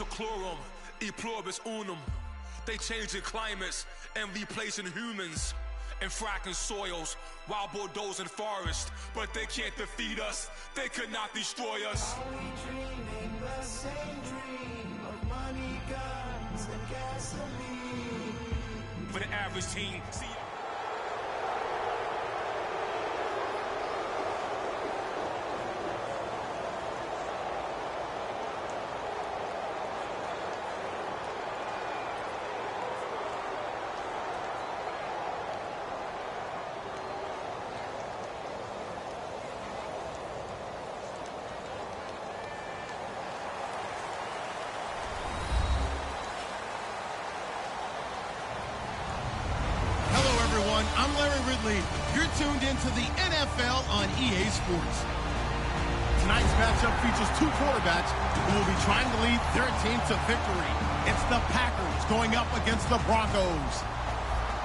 seclorum, e pluribus unum. They changing climates and replacing humans and fracking soils while bulldozing forests. But they can't defeat us. They could not destroy us. Are we dreaming the same dream of money, guns, and gasoline? For the average team, see. I'm Larry Ridley. You're tuned into the NFL on EA Sports. Tonight's matchup features two quarterbacks who will be trying to lead their team to victory. It's the Packers going up against the Broncos.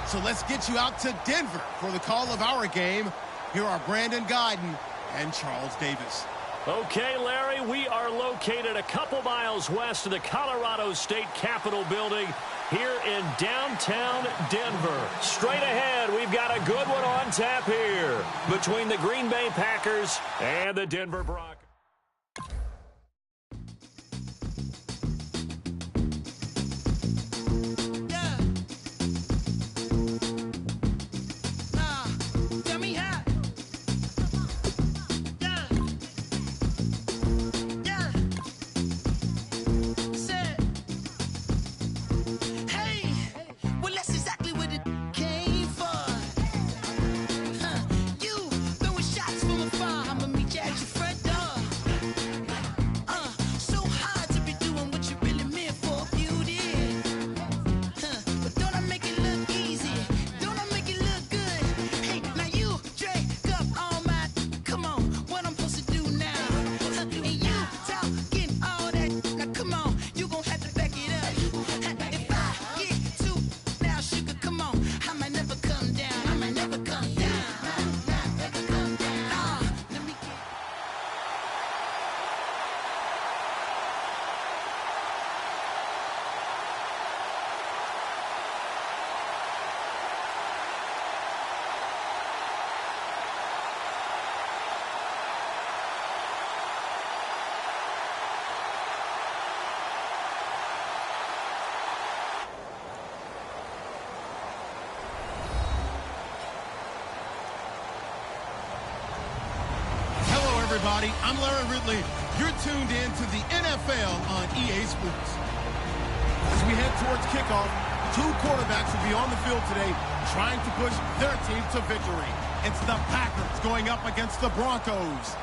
So let's get you out to Denver for the call of our game. Here are Brandon Gaudin and Charles Davis. Okay, Larry, we are located a couple miles west of the Colorado State Capitol building here in downtown Denver. Straight ahead, we've got a good one on tap here between the Green Bay Packers and the Denver Broncos. Everybody, I'm Larry Ridley. You're tuned in to the NFL on EA Sports. As we head towards kickoff, two quarterbacks will be on the field today trying to push their team to victory. It's the Packers going up against the Broncos.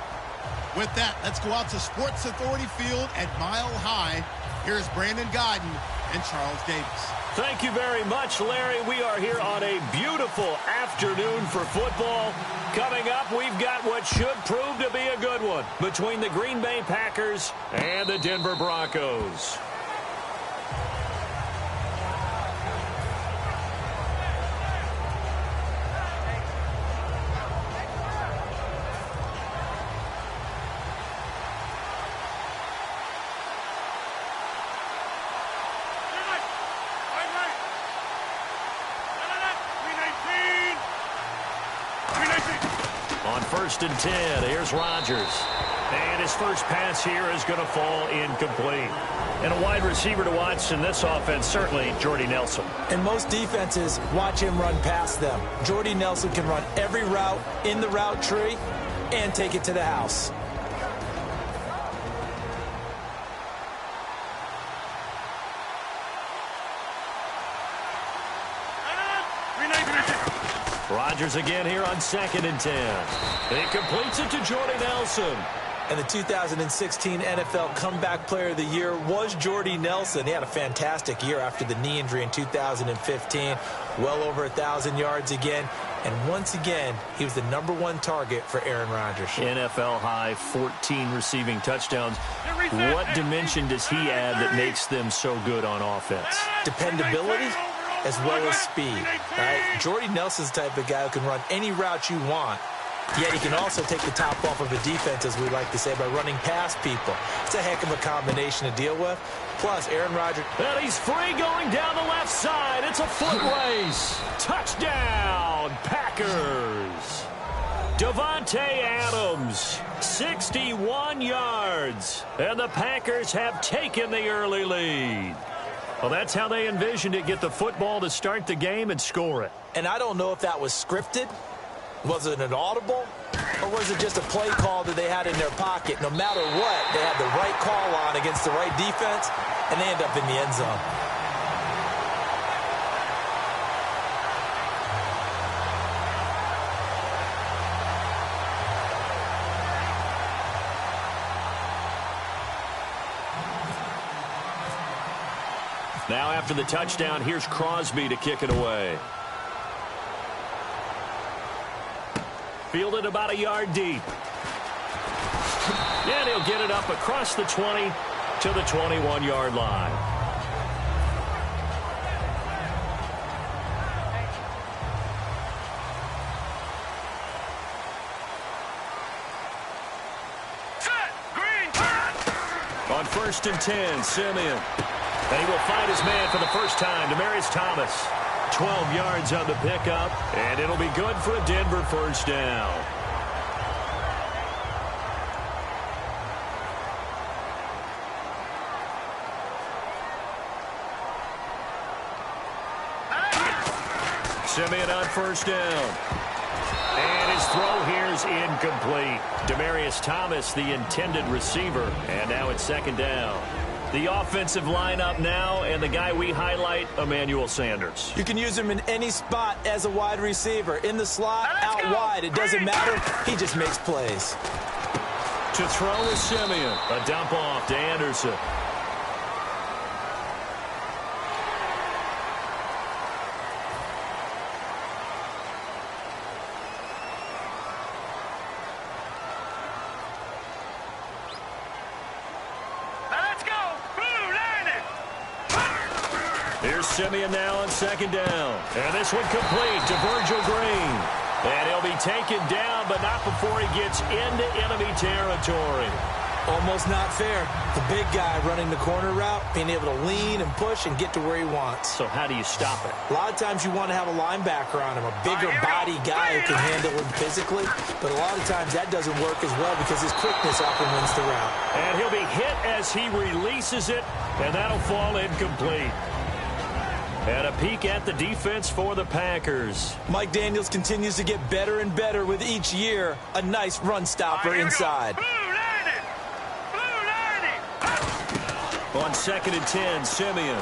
With that, let's go out to Sports Authority Field at Mile High. Here's Brandon Gaudin and Charles Davis. Thank you very much, Larry. We are here on a beautiful afternoon for football. Coming up, we've got what should prove to be a good one between the Green Bay Packers and the Denver Broncos. First and 10. Here's Rodgers. And his first pass here is going to fall incomplete. And a wide receiver to watch in this offense, certainly Jordy Nelson. And most defenses watch him run past them. Jordy Nelson can run every route in the route tree and take it to the house. Rodgers again here on 2nd and 10. He completes it to Jordy Nelson. And the 2016 NFL Comeback Player of the Year was Jordy Nelson. He had a fantastic year after the knee injury in 2015. Well over 1,000 yards again. And once again, he was the #1 target for Aaron Rodgers. NFL high 14 receiving touchdowns. What dimension does he add that makes them so good on offense? Dependability as well as speed. Right? Jordy Nelson's the type of guy who can run any route you want Yet he can also take the top off of a defense, as we like to say, by running past people. It's a heck of a combination to deal with. Plus, Aaron Rodgers. And he's free going down the left side. It's a foot race. Touchdown, Packers. Davante Adams, 61 yards. And the Packers have taken the early lead. Well, that's how they envisioned it. Get the football to start the game and score it. And I don't know if that was scripted. Was it an audible? Or was it just a play call that they had in their pocket? No matter what, they had the right call on against the right defense, and they end up in the end zone. Now after the touchdown, here's Crosby to kick it away. Fielded about a yard deep. And he'll get it up across the 20 to the 21-yard line. On 1st and 10, Simeon. And he will find his man for the first time, Demaryius Thomas. 12 yards on the pickup, and it'll be good for a Denver first down. Simeon on first down. And his throw here is incomplete. Demaryius Thomas, the intended receiver, and now it's second down. The offensive lineup now, and the guy we highlight, Emmanuel Sanders. You can use him in any spot as a wide receiver. In the slot, out wide. It doesn't matter. He just makes plays. To throw is Simeon. A dump off to Anderson. Simeon now on second down. And this one complete to Virgil Green. And he'll be taken down, but not before he gets into enemy territory. Almost not fair. The big guy running the corner route, being able to lean and push and get to where he wants. So how do you stop it? A lot of times you want to have a linebacker on him, a bigger body guy who can handle him physically. But a lot of times that doesn't work as well because his quickness often wins the route. And he'll be hit as he releases it, and that'll fall incomplete. And a peek at the defense for the Packers. Mike Daniels continues to get better and better with each year. A nice run stopper inside. On 2nd and 10, Simeon.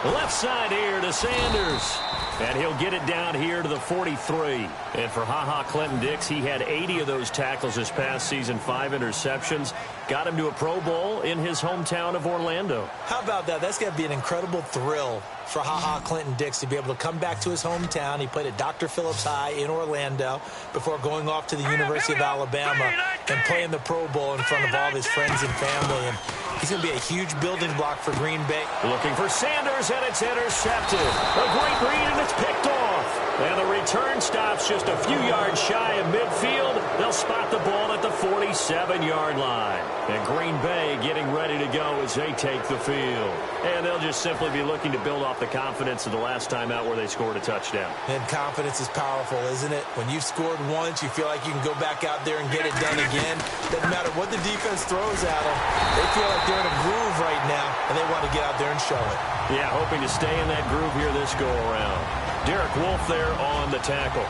Left side here to Sanders. And he'll get it down here to the 43. And for HaHa Clinton-Dix, he had 80 of those tackles this past season, 5 interceptions. Got him to a Pro Bowl in his hometown of Orlando. How about that? That's got to be an incredible thrill for HaHa Clinton-Dix to be able to come back to his hometown. He played at Dr. Phillips High in Orlando before going off to the University of Alabama and playing the Pro Bowl in front of all of his friends and family. And he's going to be a huge building block for Green Bay. Looking for Sanders, and it's intercepted. A great read, and it's picked off. And the return stops just a few yards shy of midfield. They'll spot the ball at the 47-yard line. And Green Bay getting ready to go as they take the field. And they'll just simply be looking to build off the confidence of the last time out where they scored a touchdown. And confidence is powerful, isn't it? When you've scored once, you feel like you can go back out there and get it done again. Doesn't matter what the defense throws at them. They feel like they're in a groove right now, and they want to get out there and show it. Yeah, hoping to stay in that groove here this go-around. Derek Wolfe there on the tackle.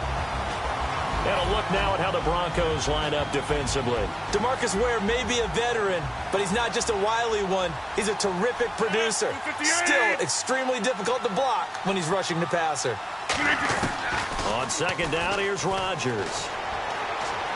And a look now at how the Broncos line up defensively. DeMarcus Ware may be a veteran, but he's not just a wily one. He's a terrific producer. Still extremely difficult to block when he's rushing the passer. On second down, here's Rodgers.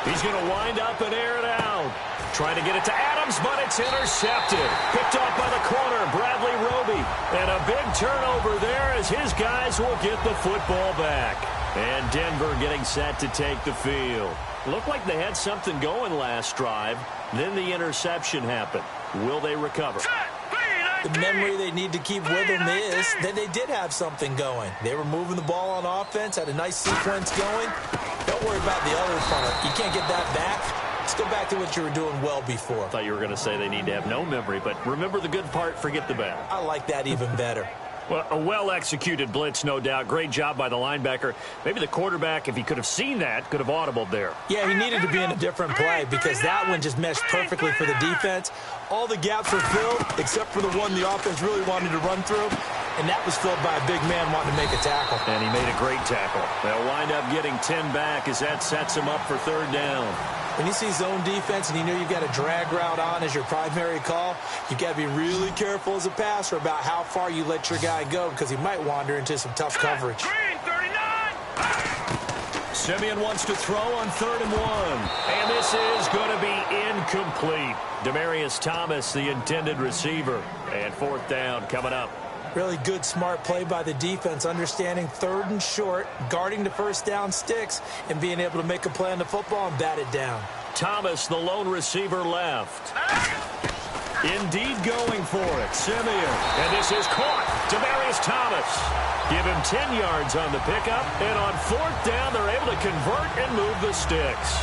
He's going to wind up and air it out. Trying to get it to Adams, but it's intercepted. Picked off by the corner, Bradley Roby. And a big turnover there as his guys will get the football back. And Denver getting set to take the field. Looked like they had something going last drive. Then the interception happened. Will they recover? The memory they need to keep with them is that they did have something going. They were moving the ball on offense, had a nice sequence going, Don't worry about the other part. You can't get that back. Let's go back to what you were doing well before. I thought you were going to say they need to have no memory, but remember the good part, forget the bad. I like that even better. Well, a well-executed blitz, no doubt. Great job by the linebacker. Maybe the quarterback, if he could have seen that, could have audibled there. Yeah, he needed to be in a different play because that one just meshed perfectly for the defense. All the gaps were filled except for the one the offense really wanted to run through, and that was filled by a big man wanting to make a tackle. And he made a great tackle. They'll wind up getting 10 back as that sets him up for third down. When you see zone defense and you know you've got a drag route on as your primary call, you've got to be really careful as a passer about how far you let your guy go because he might wander into some tough coverage. Simeon wants to throw on 3rd and 1. And this is going to be incomplete. Demaryius Thomas, the intended receiver. And 4th down coming up. Really good, smart play by the defense, understanding 3rd and short, guarding the first down sticks, and being able to make a play on the football and bat it down. Thomas, the lone receiver left. Indeed going for it. Simeon. And this is caught. Demaryius Thomas. Give him 10 yards on the pickup. And on 4th down, they're able to convert and move the sticks.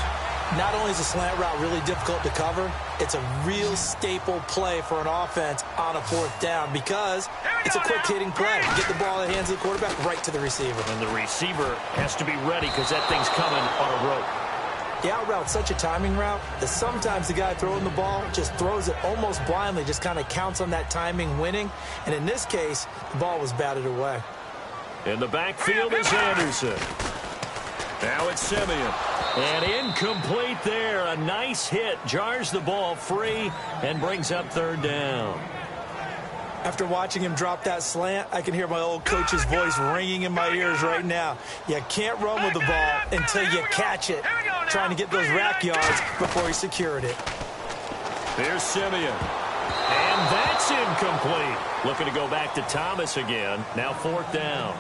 Not only is a slant route really difficult to cover, it's a real staple play for an offense on a 4th down because it's a quick-hitting play. Get the ball in the hands of the quarterback right to the receiver. And the receiver has to be ready because that thing's coming on a rope. The out route's such a timing route that sometimes the guy throwing the ball just throws it almost blindly, just kind of counts on that timing winning. And in this case, the ball was batted away. In the backfield is Anderson. Now it's Simeon. And incomplete there. A nice hit. Jars the ball free and brings up 3rd down. After watching him drop that slant, I can hear my old coach's voice ringing in my ears right now. You can't run with the ball until you catch it. Trying to get those rack yards before he secured it. There's Simeon. And that's incomplete. Looking to go back to Thomas again. Now 4th down.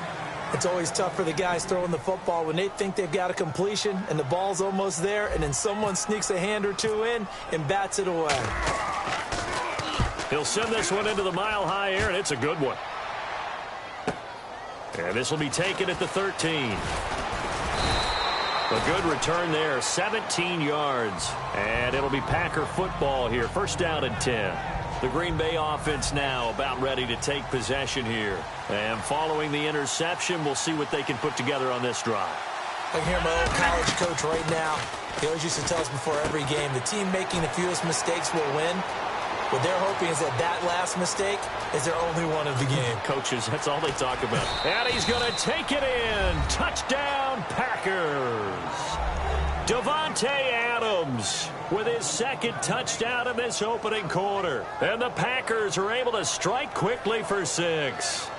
It's always tough for the guys throwing the football when they think they've got a completion and the ball's almost there, and then someone sneaks a hand or two in and bats it away. He'll send this one into the mile-high air, and it's a good one. And this will be taken at the 13. A good return there, 17 yards. And it'll be Packer football here, 1st down and 10. The Green Bay offense now about ready to take possession here. And following the interception, we'll see what they can put together on this drive. I can hear my old college coach right now. He always used to tell us before every game, the team making the fewest mistakes will win. What they're hoping is that last mistake is their only one of the game. Coaches, that's all they talk about. And he's going to take it in. Touchdown, Packers. Davante Adams with his 2nd touchdown in this opening quarter. And the Packers are able to strike quickly for 6.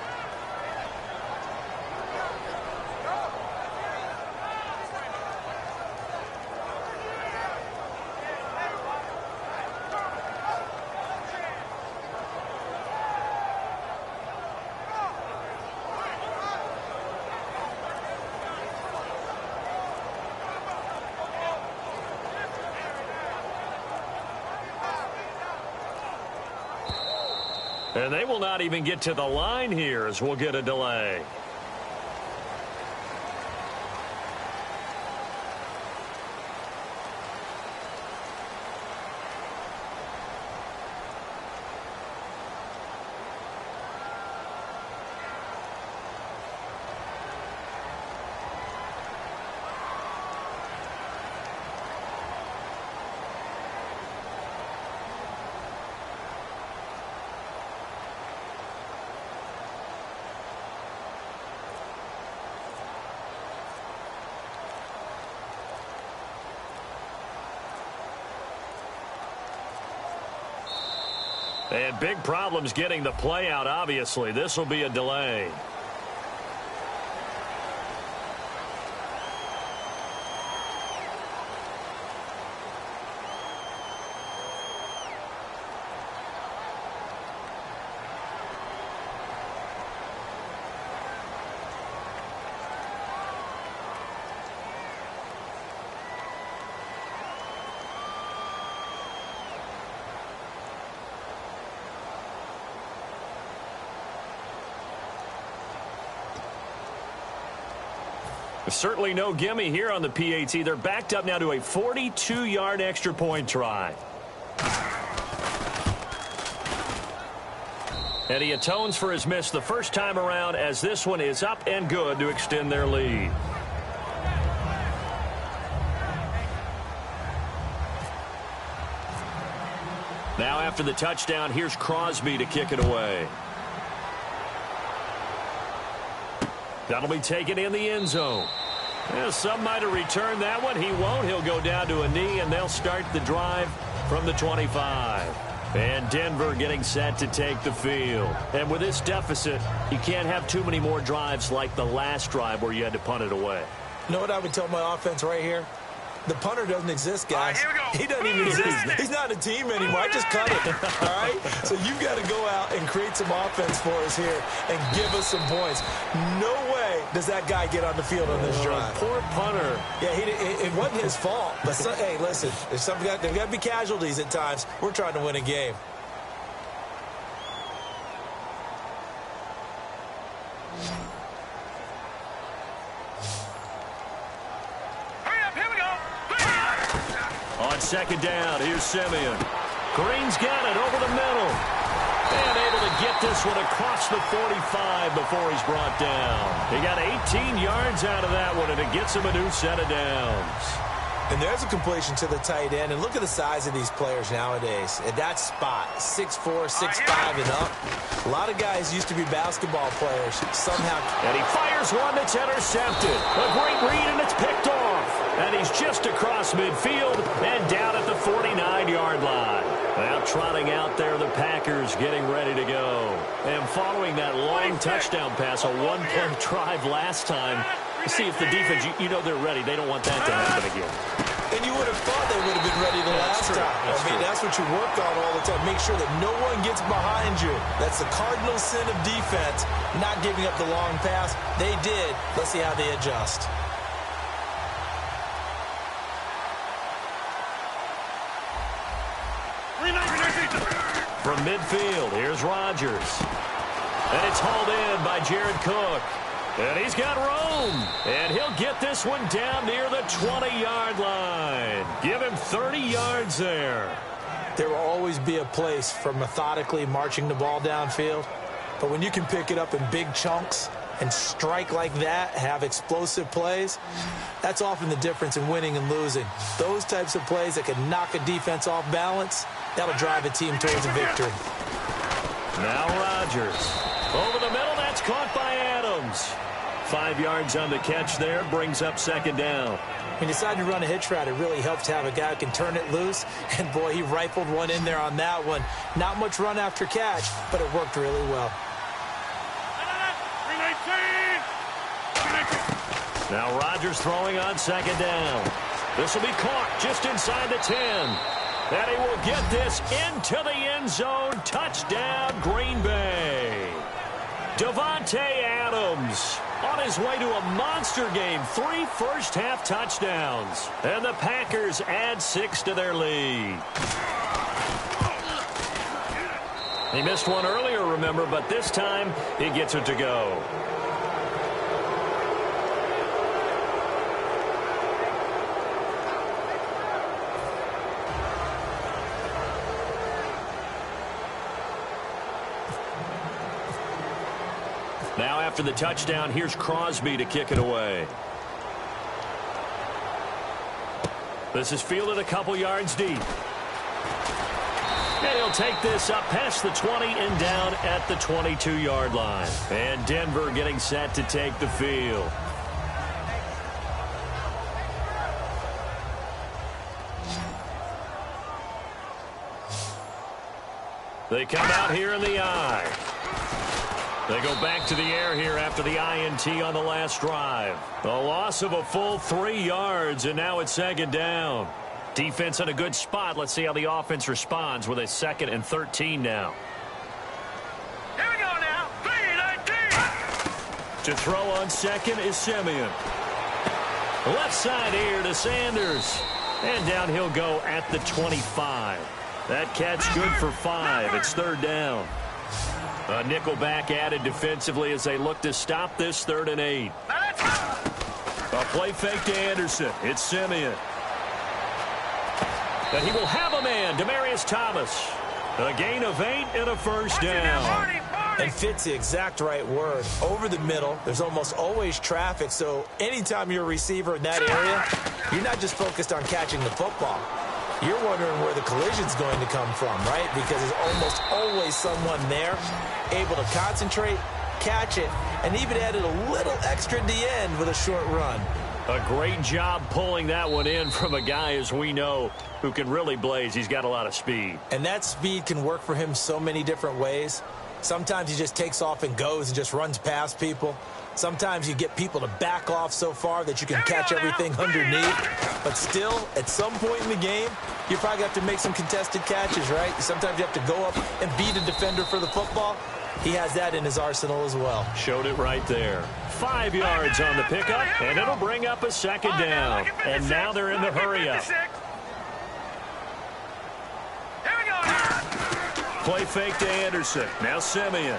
And they will not even get to the line here as we'll get a delay. And big problems getting the play out, obviously. This will be a delay. Certainly no gimme here on the PAT. They're backed up now to a 42-yard extra point try. And he atones for his miss the first time around, as this one is up and good to extend their lead. Now after the touchdown, here's Crosby to kick it away. That'll be taken in the end zone. Yeah, some might have returned that one. He won't. He'll go down to a knee, and they'll start the drive from the 25. And Denver getting set to take the field. And with this deficit, you can't have too many more drives like the last drive where you had to punt it away. You know what I would tell my offense right here? The punter doesn't exist, guys. He doesn't even exist. He's not a team anymore. I just cut it, all right? So you've got to go out and create some offense for us here and give us some points. No way does that guy get on the field on this drive. Poor punter. Yeah, it wasn't his fault. But, hey, listen, there's got to be casualties at times. We're trying to win a game. On second down, here's Simeon. Green's got it over the middle. And able to get this one across the 45 before he's brought down. He got 18 yards out of that one, and it gets him a new set of downs. And there's a completion to the tight end. And look at the size of these players nowadays. At that spot, 6'4", 6'5", and up. A lot of guys used to be basketball players. Somehow. And he fires one that's intercepted. A great read, and it's picked off. And he's just across midfield and down at the 49-yard line. Now trotting out there, the Packers getting ready to go. And following that long touchdown pass, a one-play drive last time, see if the defense, you know they're ready. They don't want that to happen again. And you would have thought they would have been ready the last time. That's what you work on all the time. Make sure that no one gets behind you. That's the cardinal sin of defense, not giving up the long pass. They did. Let's see how they adjust. From midfield, here's Rodgers. And it's hauled in by Jared Cook. And he's got room. And he'll get this one down near the 20-yard line. Give him 30 yards there. There will always be a place for methodically marching the ball downfield. But when you can pick it up in big chunks and strike like that, have explosive plays, that's often the difference in winning and losing. Those types of plays that can knock a defense off balance, that'll drive a team towards a victory. Now Rodgers. Over the middle, that's caught by Adams. 5 yards on the catch there, brings up second down. When you decide to run a hitch route, it really helps to have a guy who can turn it loose. And, boy, he rifled one in there on that one. Not much run after catch, but it worked really well. Now Rodgers throwing on second down. This will be caught just inside the 10. And he will get this into the end zone. Touchdown, Green Bay. Davante Adams on his way to a monster game. 3 first-half touchdowns. And the Packers add 6 to their lead. He missed one earlier, remember, but this time he gets it to go. Now after the touchdown, here's Crosby to kick it away. This is fielded a couple yards deep. And he'll take this up past the 20 and down at the 22-yard line. And Denver getting set to take the field. They come out here in the I. They go back to the air here after the INT on the last drive. A loss of a full 3 yards, and now it's second down. Defense in a good spot. Let's see how the offense responds with a 2nd and 13 now. Here we go now. 3-19. To throw on second is Simeon. Left side here to Sanders. And down he'll go at the 25. That catch good for 5. It's third down. A nickel back added defensively as they look to stop this 3rd and 8. A play fake to Anderson. It's Simeon. And he will have a man, Demaryius Thomas. A gain of 8 and a first down. And fits the exact right word. Over the middle, there's almost always traffic, so anytime you're a receiver in that area, you're not just focused on catching the football. You're wondering where the collision's going to come from, right? Because there's almost always someone there able to concentrate, catch it, and even added a little extra at the end with a short run. A great job pulling that one in from a guy, as we know, who can really blaze. He's got a lot of speed. And that speed can work for him so many different ways. Sometimes he just takes off and goes and just runs past people. Sometimes you get people to back off so far that you can catch everything underneath. But still, at some point in the game, you probably have to make some contested catches, right? Sometimes you have to go up and beat a defender for the football. He has that in his arsenal as well. Showed it right there. 5 yards on the pickup, and it'll bring up a second down. And now they're in the hurry-up. Play fake to Anderson. Now Simeon.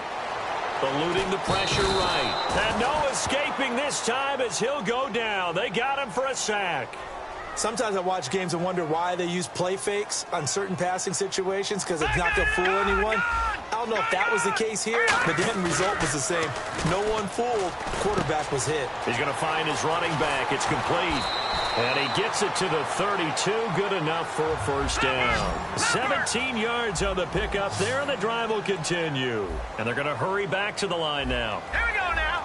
Eluding the pressure right. And no escaping this time as he'll go down. They got him for a sack. Sometimes I watch games and wonder why they use play fakes on certain passing situations because it's not going to fool anyone. I don't know if that was the case here, but the end result was the same. No one fooled. Quarterback was hit. He's going to find his running back. It's complete. And he gets it to the 32. Good enough for a first down. 17 yards on the pickup there, and the drive will continue. And they're going to hurry back to the line now. Here we go now.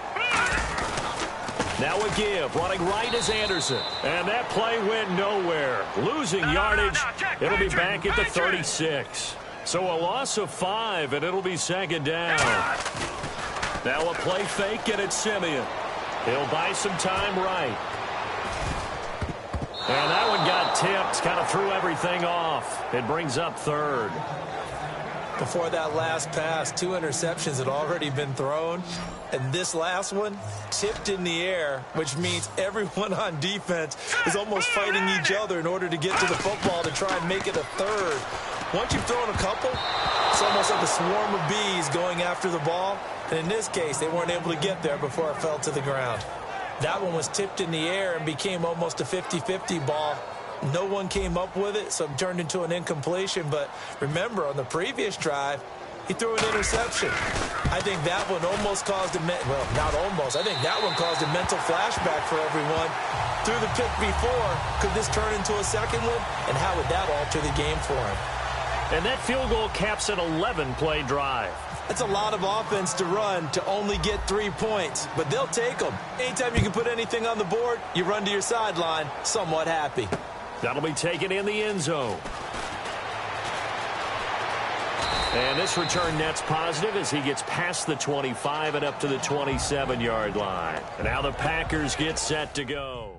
Now a give. Running right is Anderson. And that play went nowhere. Losing yardage. It'll be back at the 36. So a loss of 5, and it'll be second down. Now a play fake, and it's Simeon. He'll buy some time right. And that one got tipped, kind of threw everything off. It brings up third. Before that last pass, 2 interceptions had already been thrown. And this last one tipped in the air, which means everyone on defense is almost fighting each other in order to get to the football to try and make it a third. Once you've thrown a couple, it's almost like a swarm of bees going after the ball. And in this case, they weren't able to get there before it fell to the ground. That one was tipped in the air and became almost a 50-50 ball. No one came up with it, so it turned into an incompletion. But remember, on the previous drive, he threw an interception. I think that one almost caused a well, not almost. I think that one caused a mental flashback for everyone. Threw the pick before. Could this turn into a second one? And how would that alter the game for him? And that field goal caps an 11-play drive. That's a lot of offense to run to only get 3 points, but they'll take them. Anytime you can put anything on the board, you run to your sideline somewhat happy. That'll be taken in the end zone. And this return net's positive as he gets past the 25 and up to the 27-yard line. And now the Packers get set to go.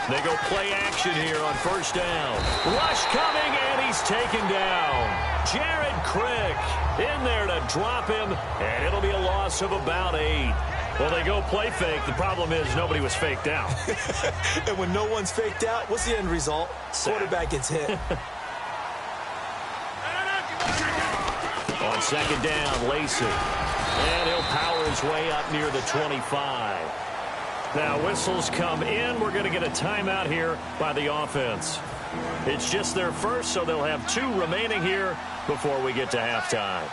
They go play action here on first down. Rush coming, and he's taken down. Jared Crick in there to drop him, and it'll be a loss of about 8. Well, they go play fake. The problem is nobody was faked out. And when no one's faked out, what's the end result? Quarterback gets hit. On second down, Lacey. And he'll power his way up near the 25. Now, whistles come in. We're going to get a timeout here by the offense. It's just their first, so they'll have 2 remaining here before we get to halftime.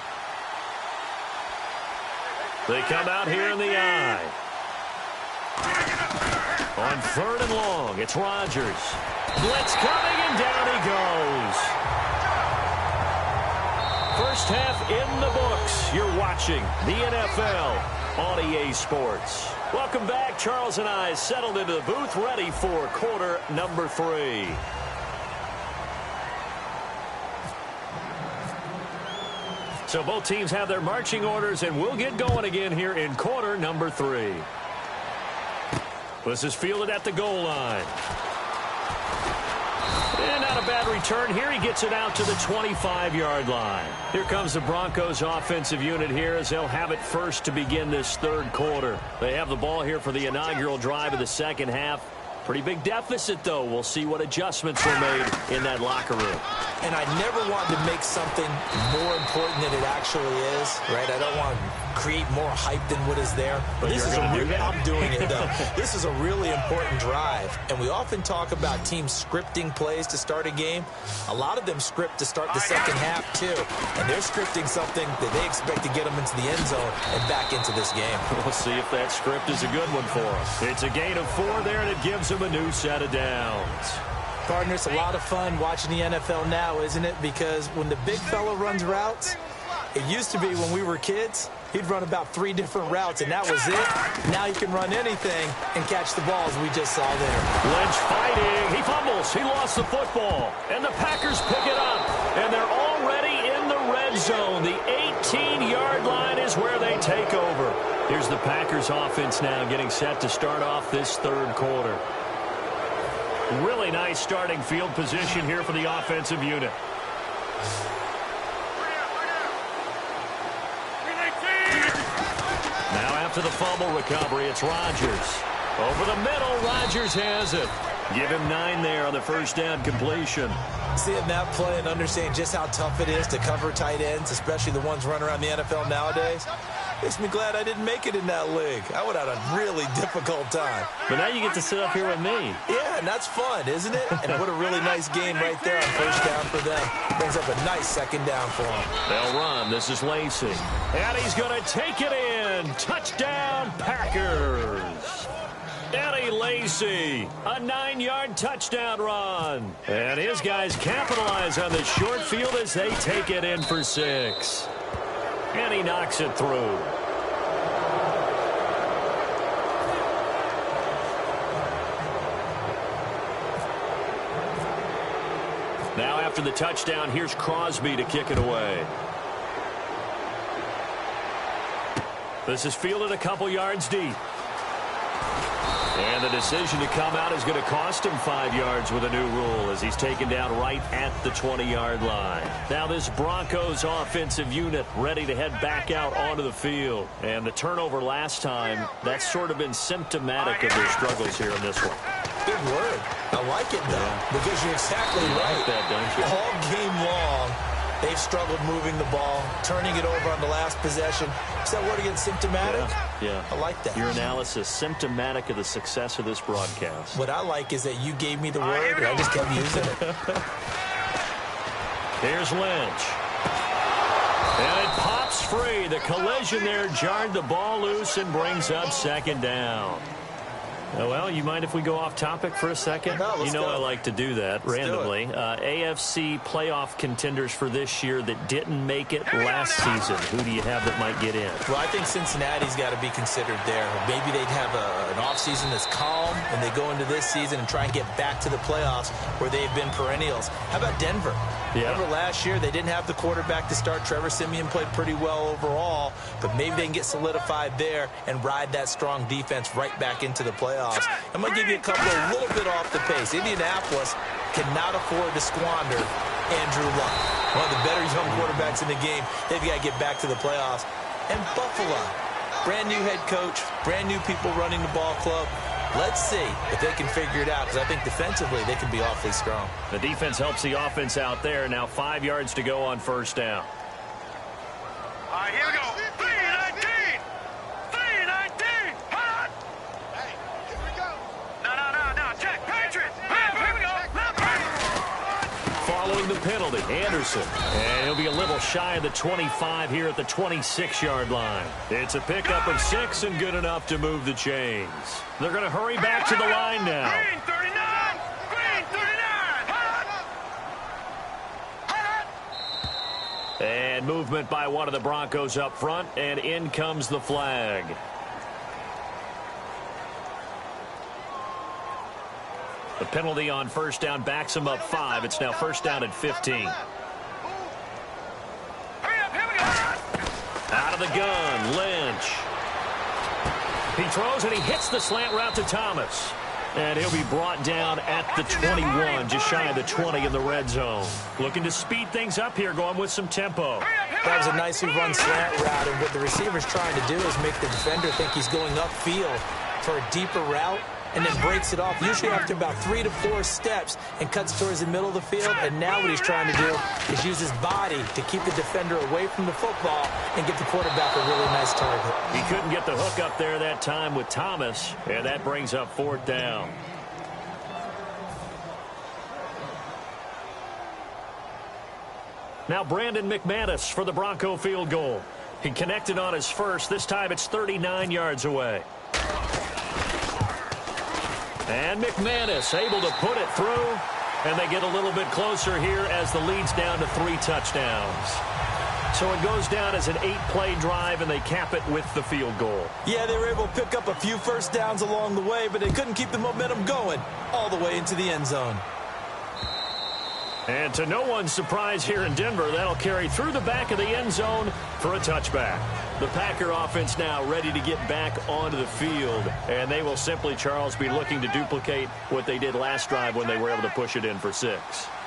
They come out here in the I. On third and long, it's Rodgers. Blitz coming, and down he goes. First half in the books. You're watching the NFL on EA Sports. Welcome back. Charles and I settled into the booth, ready for quarter number 3. So both teams have their marching orders, and we'll get going again here in quarter number 3. This is fielded at the goal line. And not a bad return here. He gets it out to the 25-yard line. Here comes the Broncos offensive unit here as they'll have it first to begin this third quarter. They have the ball here for the inaugural drive of the second half. Pretty big deficit, though. We'll see what adjustments were made in that locker room. And I never want to make something more important than it actually is, right? I don't want to create more hype than what is there. But this is I'm doing it, though. This is a really important drive. And we often talk about teams scripting plays to start a game. A lot of them script to start the second half, too. And they're scripting something that they expect to get them into the end zone and back into this game. We'll see if that script is a good one for them. It's a gain of 4 there, and it gives them a new set of downs. Partner, it's a lot of fun watching the NFL now, isn't it? Because when the big fella runs routes, it used to be when we were kids, he'd run about 3 different routes, and that was it. Now he can run anything and catch the ball, as we just saw there. Lynch fighting. He fumbles. He lost the football. And the Packers pick it up. And they're already in the red zone. The 18-yard line is where they take over. Here's the Packers offense now getting set to start off this third quarter. Really nice starting field position here for the offensive unit. Now after the fumble recovery, it's Rodgers. Over the middle, Rodgers has it. Give him 9 there on the first down completion. Seeing that play and understanding just how tough it is to cover tight ends, especially the ones running around the NFL nowadays, makes me glad I didn't make it in that league. I would have had a really difficult time. But now you get to sit up here with me. Yeah, and that's fun, isn't it? And what a really nice game right there on first down for them. Brings up a nice second down for them. They'll run. This is Lacy. And he's going to take it in. Touchdown, Packers. Eddie Lacy, a 9-yard touchdown run. And his guys capitalize on the short field as they take it in for 6. And he knocks it through. Now after the touchdown, here's Crosby to kick it away. This is fielded a couple yards deep. And the decision to come out is going to cost him 5 yards with a new rule as he's taken down right at the 20-yard line. Now this Broncos offensive unit ready to head back out onto the field. And the turnover last time, that's sort of been symptomatic of their struggles here in this one. Big word. I like it, though, because you're exactly right. Like that, don't you? All game long, they've struggled moving the ball, turning it over on the last possession. Is that word again, symptomatic? Yeah. I like that. Your analysis, symptomatic of the success of this broadcast. What I like is that you gave me the word, and I just kept using it. Here's Lynch. And it pops free. The collision there jarred the ball loose and brings up second down. Well, you mind if we go off topic for a second? No, let's go. I like to do that randomly. AFC playoff contenders for this year that didn't make it last season. Who do you have that might get in? Well, I think Cincinnati's got to be considered there. Maybe they'd have an offseason that's calm, and they go into this season and try and get back to the playoffs where they've been perennials. How about Denver? Yeah. Remember last year, they didn't have the quarterback to start. Trevor Siemian played pretty well overall, but maybe they can get solidified there and ride that strong defense right back into the playoffs. I'm going to give you a little bit off the pace. Indianapolis cannot afford to squander Andrew Luck, one of the better young quarterbacks in the game. They've got to get back to the playoffs. And Buffalo, brand new head coach, brand new people running the ball club. Let's see if they can figure it out, because I think defensively they can be awfully strong. The defense helps the offense out there. Now 5 yards to go on first down. All right, here we go. 3-19. 3-19. Hot. Hey, here we go. No. Check. Patriots. Here we go. Following the penalty, Anderson. And he'll be a little shy of the 25 here at the 26-yard line. It's a pickup of 6 and good enough to move the chains. They're going to hurry back to the line now. Green 39. Green 39. Hot. And movement by one of the Broncos up front, and in comes the flag. The penalty on first down backs him up 5. It's now first down at 15. Hurry up. Here we go. the gun, Lynch. He throws and he hits the slant route to Thomas. And he'll be brought down at the 21, just shy of the 20 in the red zone. Looking to speed things up here, going with some tempo. That was a nicely run slant route, and what the receiver's trying to do is make the defender think he's going upfield for a deeper route, and then breaks it off, usually after about 3 to 4 steps, and cuts towards the middle of the field. And now what he's trying to do is use his body to keep the defender away from the football and get the quarterback a really nice target. He couldn't get the hook up there that time with Thomas, and that brings up 4th down. Now Brandon McManus for the Bronco field goal. He connected on his first. This time it's 39 yards away. And McManus able to put it through, and they get a little bit closer here as the lead's down to 3 touchdowns. So it goes down as an 8-play drive, and they cap it with the field goal. Yeah, they were able to pick up a few first downs along the way, but they couldn't keep the momentum going all the way into the end zone. And to no one's surprise here in Denver, that'll carry through the back of the end zone for a touchback. The Packer offense now ready to get back onto the field, and they will simply, Charles, be looking to duplicate what they did last drive when they were able to push it in for 6.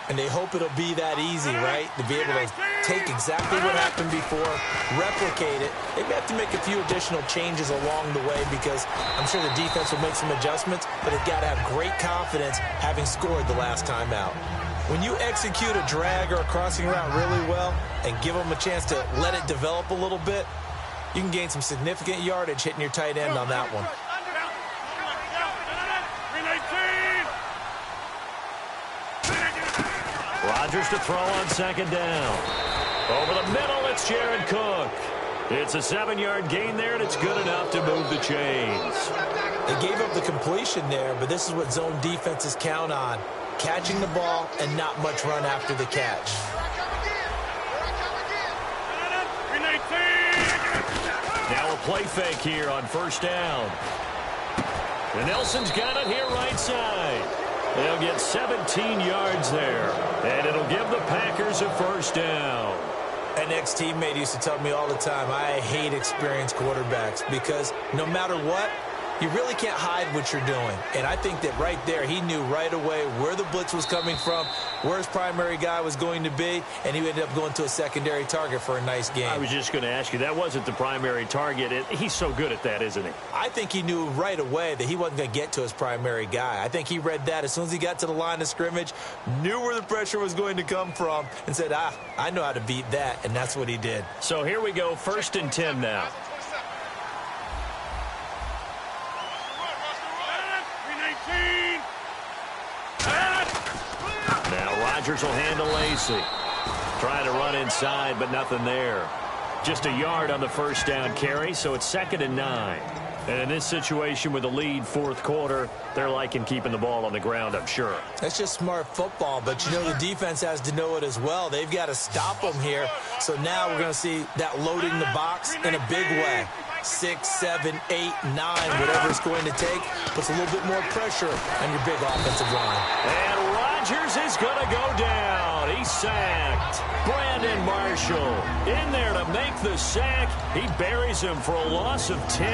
And they hope it'll be that easy, right? To be able to take exactly what happened before, replicate it. They may have to make a few additional changes along the way because I'm sure the defense will make some adjustments, but they've got to have great confidence having scored the last time out. When you execute a drag or a crossing route really well and give them a chance to let it develop a little bit, you can gain some significant yardage hitting your tight end on that one. Rodgers to throw on 2nd down. Over the middle, it's Jared Cook. It's a 7-yard gain there, and it's good enough to move the chains. They gave up the completion there, but this is what zone defenses count on. Catching the ball and not much run after the catch. Now a play fake here on 1st down. And Nelson's got it here right side. They'll get 17 yards there. And it'll give the Packers a 1st down. An ex-teammate used to tell me all the time, I hate experienced quarterbacks because no matter what, you really can't hide what you're doing. And I think that right there, he knew right away where the blitz was coming from, where his primary guy was going to be, and he ended up going to a secondary target for a nice game. I was just going to ask you, that wasn't the primary target. He's so good at that, isn't he? I think he knew right away that he wasn't going to get to his primary guy. I think he read that as soon as he got to the line of scrimmage, knew where the pressure was going to come from, and said, I know how to beat that, and that's what he did. So here we go, 1st and 10 now. Rodgers will handle Lacy. Trying to run inside, but nothing there. Just a yard on the 1st down carry, so it's 2nd and 9. And in this situation with the lead 4th quarter, they're liking keeping the ball on the ground, I'm sure. That's just smart football, but you know the defense has to know it as well. They've got to stop them here. So now we're going to see that loading the box in a big way. 6, 7, 8, 9, whatever it's going to take, puts a little bit more pressure on your big offensive line. And Rodgers is going to go down. He's sacked. Brandon Marshall in there to make the sack. He buries him for a loss of 10.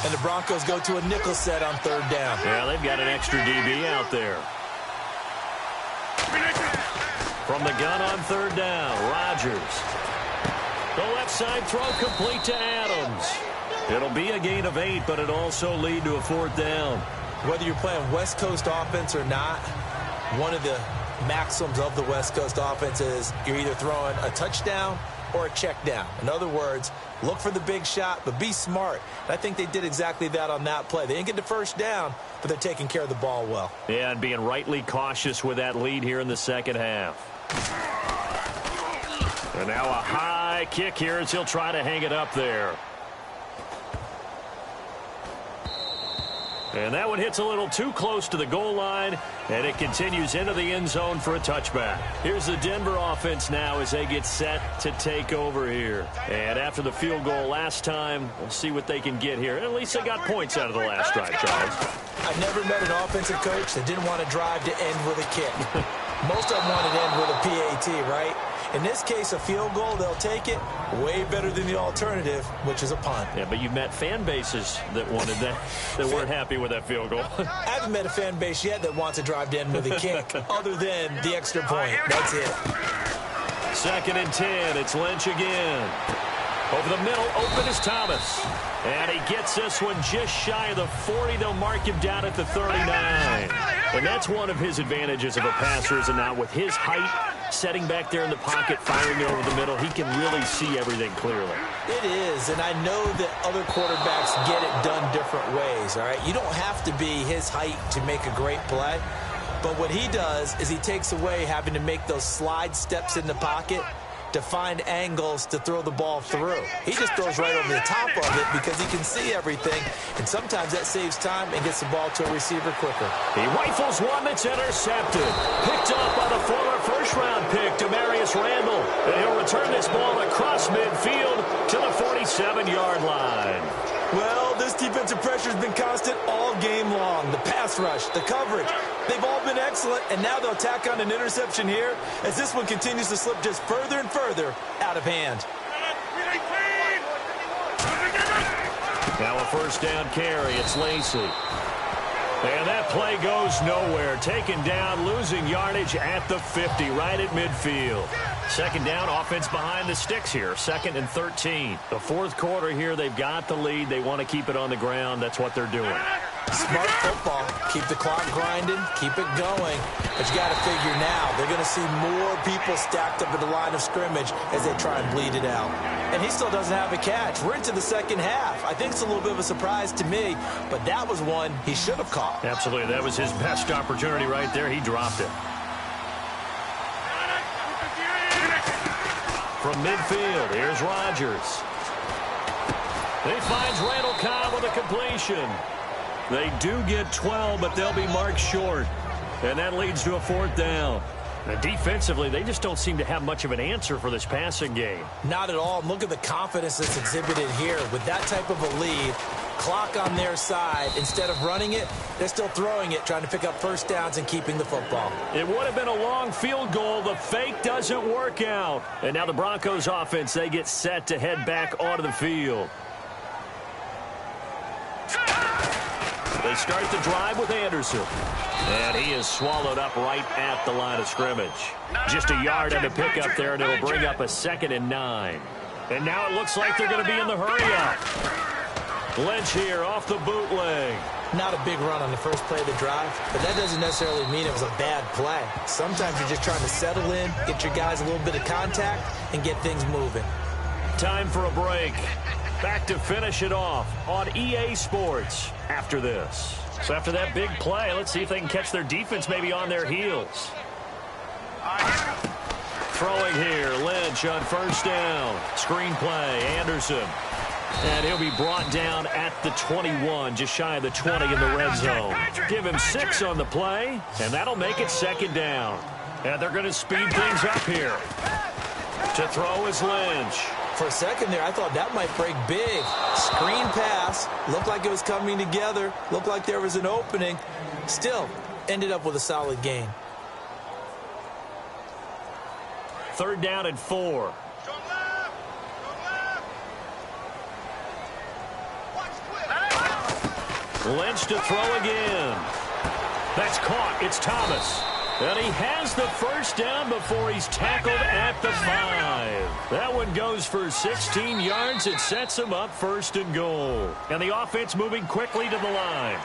And the Broncos go to a nickel set on 3rd down. Yeah, they've got an extra DB out there. From the gun on 3rd down, Rodgers. The left side throw complete to Adams. It'll be a gain of 8, but it'll also lead to a 4th down. Whether you're playing West Coast offense or not, one of the maxims of the West Coast offense is you're either throwing a touchdown or a check down. In other words, look for the big shot, but be smart. And I think they did exactly that on that play. They didn't get the 1st down, but they're taking care of the ball well. Yeah, and being rightly cautious with that lead here in the 2nd half. And now a high kick here as he'll try to hang it up there. And that one hits a little too close to the goal line, and it continues into the end zone for a touchback. Here's the Denver offense now as they get set to take over here. And after the field goal last time, we'll see what they can get here. At least they got points out of the last drive, Charles. I've never met an offensive coach that didn't want to drive to end with a kick. Most of them want to end with a PAT, right? In this case, a field goal, they'll take it. Way better than the alternative, which is a punt. Yeah, but you've met fan bases that wanted that, that weren't happy with that field goal. I haven't met a fan base yet that wants to drive to end with a kick, other than the extra point. That's it. 2nd and 10. It's Lynch again. Over the middle, open is Thomas. And he gets this one just shy of the 40. They'll mark him down at the 39. And that's one of his advantages of a passer, is not with his height, setting back there in the pocket, firing it over the middle. He can really see everything clearly. It is, and I know that other quarterbacks get it done different ways, all right? You don't have to be his height to make a great play. But what he does is he takes away having to make those slide steps in the pocket to find angles to throw the ball through. He just throws right over the top of it because he can see everything, and sometimes that saves time and gets the ball to a receiver quicker. He rifles one that's intercepted. Picked up by the former first-round pick, Demarius Randall. And he'll return this ball across midfield to the 47-yard line. Well, this defensive pressure has been constant all game long. The pass rush, the coverage, they've all been excellent, and now they'll tack on an interception here as this one continues to slip just further and further out of hand. Now a first down carry. It's Lacy. And that play goes nowhere. Taken down, losing yardage at the 50, right at midfield. 2nd down, offense behind the sticks here. 2nd and 13. The 4th quarter here, they've got the lead. They want to keep it on the ground. That's what they're doing. Smart football. Keep the clock grinding. Keep it going. But you got to figure now, they're going to see more people stacked up at the line of scrimmage as they try and bleed it out. And he still doesn't have a catch. We're into the second half. I think it's a little bit of a surprise to me, but that was one he should have caught. Absolutely. That was his best opportunity right there. He dropped it. From midfield, here's Rodgers. He finds Randall Cobb with a completion. They do get 12, but they'll be marked short. And that leads to a 4th down. Now, defensively, they just don't seem to have much of an answer for this passing game. Not at all. Look at the confidence that's exhibited here. With that type of a lead, clock on their side, instead of running it, they're still throwing it, trying to pick up first downs and keeping the football. It would have been a long field goal. The fake doesn't work out. And now the Broncos offense, they get set to head back onto the field. They start the drive with Anderson. And he is swallowed up right at the line of scrimmage. Just a yard on the pickup there, and it'll bring up a 2nd and 9. And now it looks like they're going to be in the hurry-up. Lynch here off the bootleg. Not a big run on the first play of the drive, but that doesn't necessarily mean it was a bad play. Sometimes you're just trying to settle in, get your guys a little bit of contact, and get things moving. Time for a break. Back to finish it off on EA Sports after this. So after that big play, let's see if they can catch their defense maybe on their heels. Throwing here, Lynch on first down. Screen play, Anderson. And he'll be brought down at the 21, just shy of the 20 in the red zone. Give him 6 on the play, and that'll make it 2nd down. And they're going to speed things up here. To throw is Lynch. For a second there, I thought that might break big. Screen pass. Looked like it was coming together. Looked like there was an opening. Still, ended up with a solid gain. 3rd down and 4. Lynch to throw again. That's caught. It's Thomas. And he has the first down before he's tackled at the 5. That one goes for 16 yards. It sets him up 1st and goal. And the offense moving quickly to the line.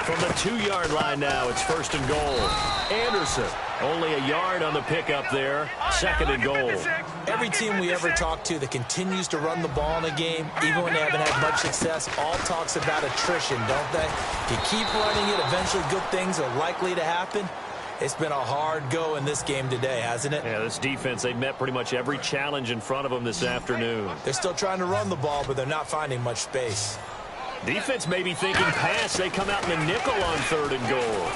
From the 2-yard line now, it's 1st and goal. Anderson, only a yard on the pickup there. 2nd and goal. Every team we ever talk to that continues to run the ball in a game, even when they haven't had much success, all talks about attrition, don't they? If you keep running it, eventually good things are likely to happen. It's been a hard go in this game today, hasn't it? Yeah, this defense, they met pretty much every challenge in front of them this afternoon. They're still trying to run the ball, but they're not finding much space. Defense may be thinking pass. They come out in the nickel on 3rd and goal.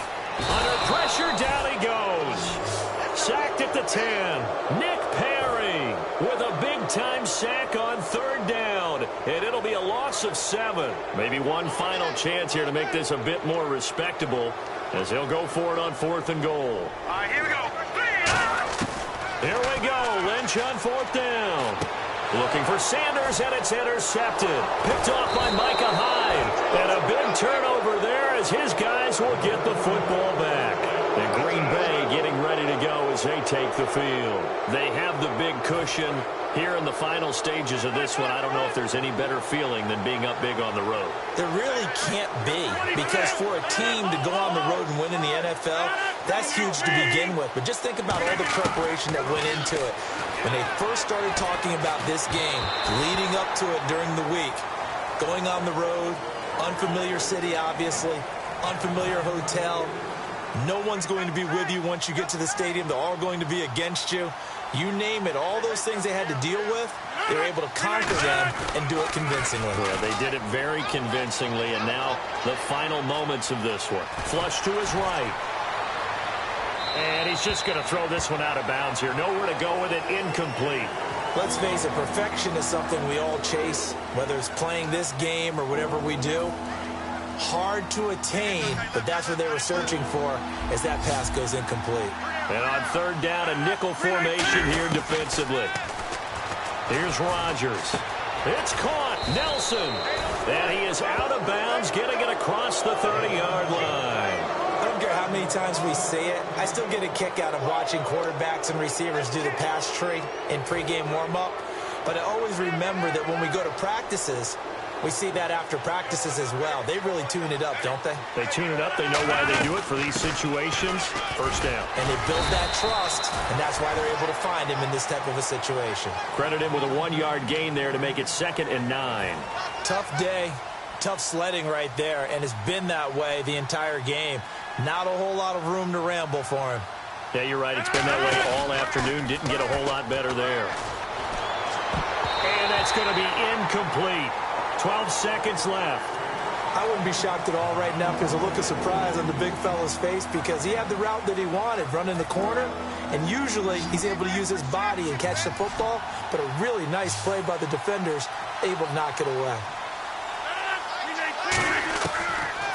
Under pressure, down he goes. Sacked at the 10. Nick Perry with a big-time sack on 3rd down. And it'll be a loss of 7. Maybe one final chance here to make this a bit more respectable as he'll go for it on 4th and goal. All right, here we go. Here we go. Lynch on 4th down. Looking for Sanders, and it's intercepted. Picked off by Micah Hyde. And a big turnover there as his guys will get the football back. And Green Bay getting ready to go as they take the field. They have the big cushion. Here in the final stages of this one, I don't know if there's any better feeling than being up big on the road. There really can't be, because for a team to go on the road and win in the NFL, that's huge to begin with. But just think about all the preparation that went into it. When they first started talking about this game, leading up to it during the week, going on the road, unfamiliar city, obviously, unfamiliar hotel. No one's going to be with you once you get to the stadium. They're all going to be against you. You name it, all those things they had to deal with, they were able to conquer them and do it convincingly. Yeah, they did it very convincingly, and now the final moments of this one. Flush to his right. And he's just going to throw this one out of bounds here. Nowhere to go with it, incomplete. Let's face it, perfection is something we all chase, whether it's playing this game or whatever we do. Hard to attain, but that's what they were searching for as that pass goes incomplete. And on 3rd down, a nickel formation here defensively. Here's Rodgers. It's caught. Nelson. And he is out of bounds, getting it across the 30-yard line. I don't care how many times we say it, I still get a kick out of watching quarterbacks and receivers do the pass tree in pregame warm-up. But I always remember that when we go to practices, we see that after practices as well. They really tune it up, don't they? They tune it up. They know why they do it for these situations. 1st down. And they build that trust, and that's why they're able to find him in this type of a situation. Credit him with a 1-yard gain there to make it 2nd and 9. Tough day, tough sledding right there, and it's been that way the entire game. Not a whole lot of room to ramble for him. Yeah, you're right. It's been that way all afternoon. Didn't get a whole lot better there. And that's going to be incomplete. 12 seconds left. I wouldn't be shocked at all right now because a look of surprise on the big fella's face, because he had the route that he wanted, running the corner, and usually he's able to use his body and catch the football, but a really nice play by the defenders, able to knock it away.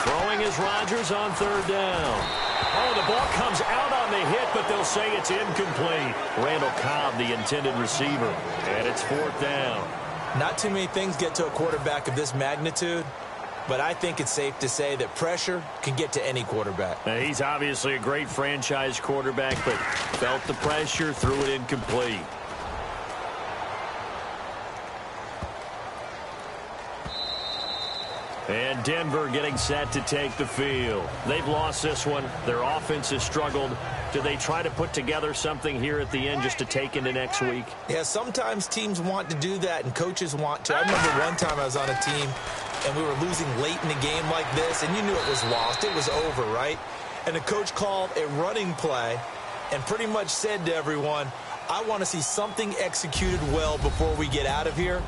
Throwing is Rodgers on 3rd down. Oh, the ball comes out on the hit, but they'll say it's incomplete. Randall Cobb, the intended receiver, and it's 4th down. Not too many things get to a quarterback of this magnitude, but I think it's safe to say that pressure can get to any quarterback. Now, he's obviously a great franchise quarterback, but felt the pressure, threw it incomplete. And Denver getting set to take the field. They've lost this one. Their offense has struggled. Do they try to put together something here at the end just to take into next week? Yeah, sometimes teams want to do that and coaches want to. I remember one time I was on a team and we were losing late in a game like this, and you knew it was lost. It was over, right? And the coach called a running play and pretty much said to everyone, I want to see something executed well before we get out of here.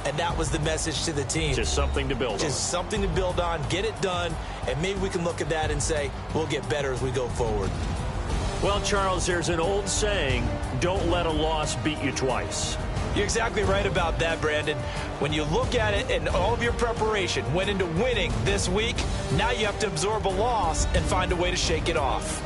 And that was the message to the team. Just something to build on. Just something to build on, get it done, and maybe we can look at that and say, we'll get better as we go forward. Well, Charles, there's an old saying, don't let a loss beat you twice. You're exactly right about that, Brandon. When you look at it and all of your preparation went into winning this week, now you have to absorb a loss and find a way to shake it off.